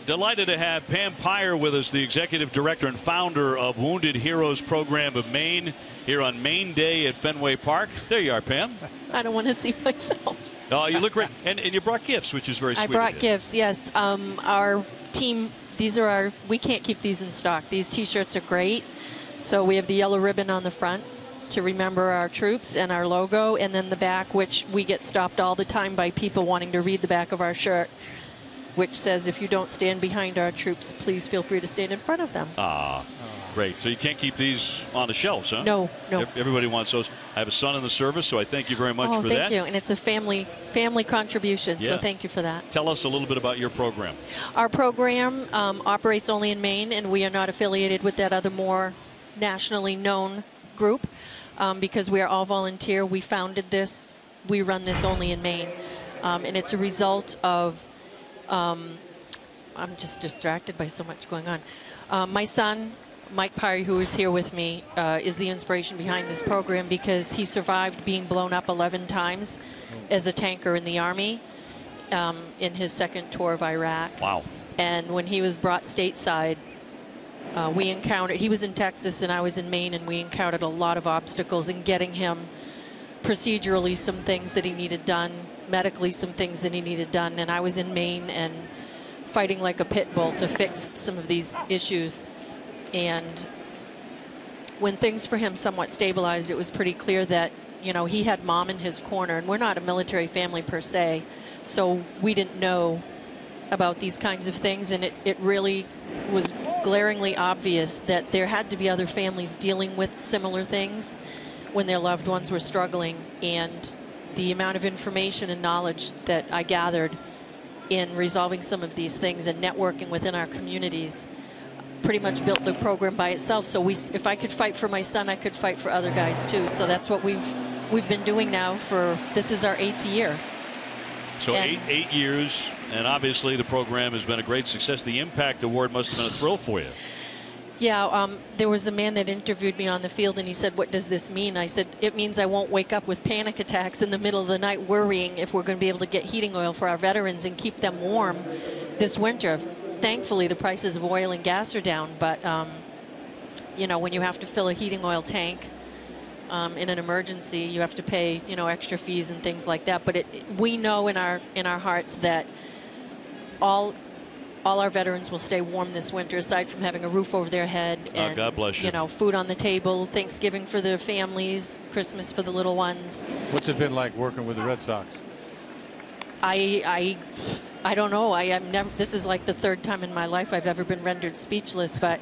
Delighted to have Pam Payeur with us, the executive director and founder of Wounded Heroes Program of Maine, here on Maine Day at Fenway Park. There you are, Pam. I don't want to see myself. Oh, you look great. And you brought gifts, which is very sweet. I brought gifts, yes. Our team, we can't keep these in stock. These T-shirts are great. So we have the yellow ribbon on the front to remember our troops and our logo, and then the back, which we get stopped all the time by people wanting to read the back of our shirt, which says, if you don't stand behind our troops, please feel free to stand in front of them. Great. So you can't keep these on the shelves, huh? No. Everybody wants those. I have a son in the service, so I thank you very much for that. Thank you. And it's a family contribution, so thank you for that. Tell us a little bit about your program. Our program operates only in Maine, and we are not affiliated with that other more nationally known group because we are all volunteer. We founded this. We run this only in Maine. And it's a result of I'm just distracted by so much going on. My son, Mike Payeur, who is here with me, is the inspiration behind this program because he survived being blown up 11 times as a tanker in the Army in his second tour of Iraq. Wow. And when he was brought stateside, he was in Texas and I was in Maine, and we encountered a lot of obstacles in getting him procedurally some things that he needed done, medically some things that he needed done. And I was in Maine and fighting like a pit bull to fix some of these issues. And when things for him somewhat stabilized, it was pretty clear that, you know, he had mom in his corner, and we're not a military family per se, so we didn't know about these kinds of things, and it really was glaringly obvious that there had to be other families dealing with similar things when their loved ones were struggling. And the amount of information and knowledge that I gathered in resolving some of these things and networking within our communities pretty much built the program by itself. So if I could fight for my son, I could fight for other guys too. So that's what we've been doing now this is our 8th year. So eight years, and obviously the program has been a great success. The Impact Award must have been a thrill for you. Yeah, there was a man that interviewed me on the field, and he said, "What does this mean?" I said, "It means I won't wake up with panic attacks in the middle of the night worrying if we're going to be able to get heating oil for our veterans and keep them warm this winter." Thankfully, the prices of oil and gas are down, but you know, when you have to fill a heating oil tank in an emergency, you have to pay, you know, extra fees and things like that. But we know in our hearts that all our veterans will stay warm this winter, aside from having a roof over their head and, God bless you know, food on the table, Thanksgiving for their families, Christmas for the little ones. What's it been like working with the Red Sox? I don't know. I am never. This is like the 3rd time in my life I've ever been rendered speechless. But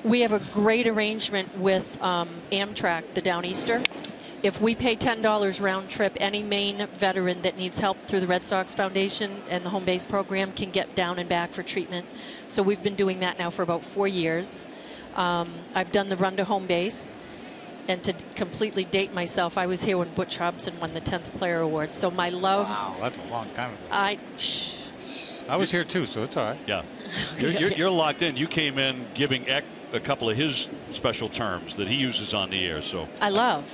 we have a great arrangement with Amtrak, the Downeaster. If we pay $10 round trip, any Maine veteran that needs help through the Red Sox Foundation and the home base program can get down and back for treatment. So we've been doing that now for about 4 years. I've done the run to home base. And to completely date myself, I was here when Butch Hobson won the 10th Player Award. So my love. Wow, that's a long time ago. I was here too, so it's all right. Yeah. You're locked in. You came in giving Eck a couple of his special terms that he uses on the air. So I love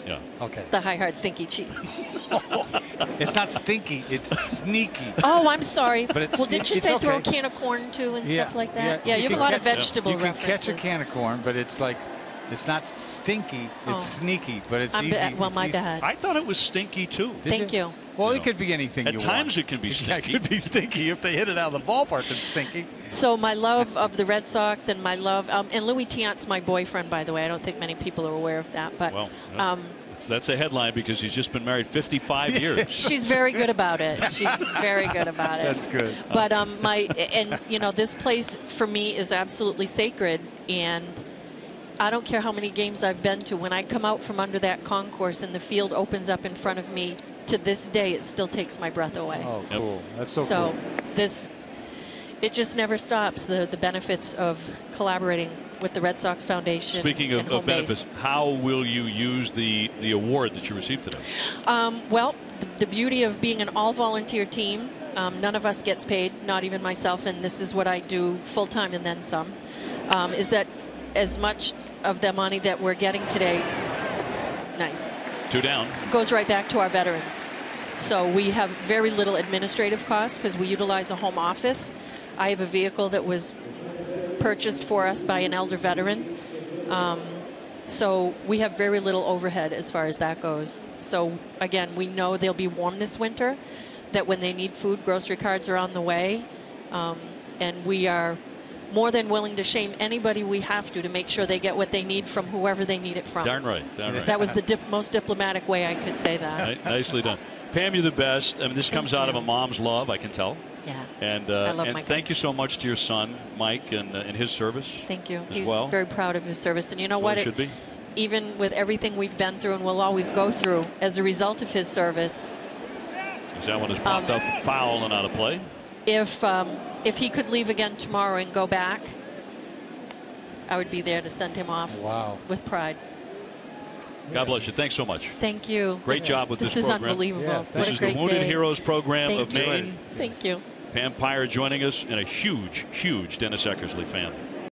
the high hard stinky cheese. It's not stinky, it's sneaky. Oh, I'm sorry. But well, didn't you say throw a can of corn too and stuff like that? Yeah, you have a lot of vegetable references. You can catch a can of corn, but it's like, it's not stinky, it's sneaky, but it's easy. Well, my bad. I thought it was stinky too. Thank you. Well, it could be anything At times it can be stinky. Yeah, it could be stinky. If they hit it out of the ballpark, it's stinky. So my love of the Red Sox and my love, and Louis Tiant's my boyfriend, by the way. I don't think many people are aware of that. But that's a headline because he's just been married 55 years. She's very good about it. She's very good about it. That's good. But you know, this place for me is absolutely sacred, and I don't care how many games I've been to. When I come out from under that concourse and the field opens up in front of me, to this day, it still takes my breath away. Oh, cool. That's so cool. It just never stops, the benefits of collaborating with the Red Sox Foundation. Speaking of benefits, how will you use the award that you received today? Well, the beauty of being an all-volunteer team, none of us gets paid, not even myself, and this is what I do full-time and then some, is that as much of the money that we're getting today, 2 down, goes right back to our veterans. So we have very little administrative costs because we utilize a home office. I have a vehicle that was purchased for us by an elder veteran. So we have very little overhead as far as that goes. So again, we know they'll be warm this winter, that when they need food, grocery cards are on the way. And we are more than willing to shame anybody we have to make sure they get what they need from whoever they need it from. Darn right. Darn right. That was the most diplomatic way I could say that. Nicely done. Pam, you're the best. I mean, this comes out of a mom's love, I can tell. Yeah. And, I love and my thank you so much to your son, Mike, and his service. Thank you. As He's well. very proud of his service. And you know Well, what? should be. Even with everything we've been through and will always go through as a result of his service. That one has popped up foul and out of play. If he could leave again tomorrow and go back, I would be there to send him off. Wow. With pride. God bless you. Thanks so much. Thank you. Great job with this program. program. This is unbelievable. Yeah, this is the Wounded Heroes Program of Maine. Thank you. Pam Payeur joining us, and a huge, huge Dennis Eckersley fan.